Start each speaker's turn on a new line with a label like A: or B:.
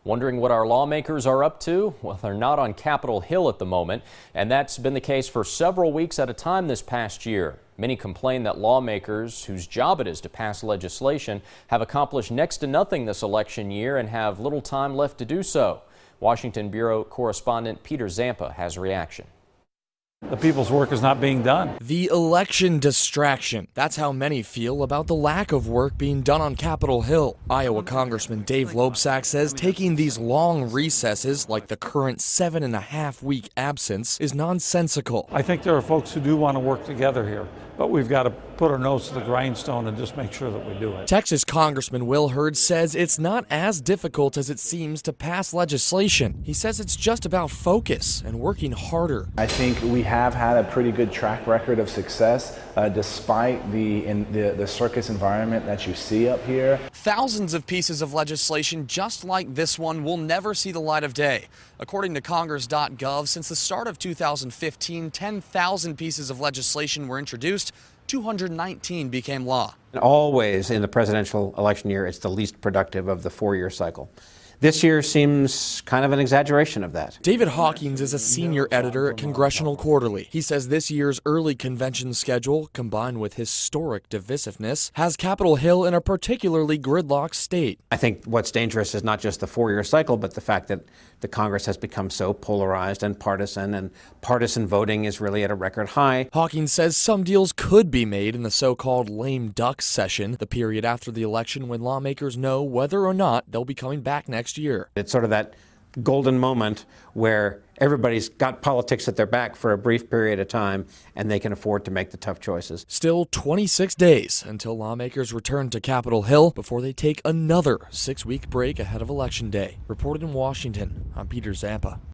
A: Wondering what our lawmakers are up to? Well, they're not on Capitol Hill at the moment, and that's been the case for several weeks at a time this past year. Many complain that lawmakers, whose job it is to pass legislation, have accomplished next to nothing this election year and have little time left to do so. Washington Bureau correspondent Peter Zampa has a reaction.
B: The people's work is not being done.
C: The election distraction. That's how many feel about the lack of work being done on Capitol Hill. Iowa Congressman Dave Loebsack says taking these long recesses, like the current 7.5-week absence, is nonsensical.
B: I think there are folks who do want to work together here, but we've got to put our nose to the grindstone and just make sure that we do it.
C: Texas Congressman Will Hurd says it's not as difficult as it seems to pass legislation. He says it's just about focus and working harder.
D: I think we have had a pretty good track record of success despite the circus environment that you see up here.
C: Thousands of pieces of legislation just like this one will never see the light of day. According to Congress.gov, since the start of 2015, 10,000 pieces of legislation were introduced. 219 became law.
E: Always in the presidential election year, it's the least productive of the four-year cycle. This year seems kind of an exaggeration of that.
C: David Hawkins is a senior editor at Congressional Quarterly. He says this year's early convention schedule, combined with historic divisiveness, has Capitol Hill in a particularly gridlocked state.
E: I think what's dangerous is not just the four-year cycle, but the fact that the Congress has become so polarized and partisan voting is really at a record high.
C: Hawkins says some deals could be made in the so-called lame duck session, the period after the election when lawmakers know whether or not they'll be coming back next year.
E: It's sort of that golden moment where everybody's got politics at their back for a brief period of time and they can afford to make the tough choices.
C: Still 26 days until lawmakers return to Capitol Hill before they take another 6-week break ahead of Election Day. Reported in Washington, I'm Peter Zampa.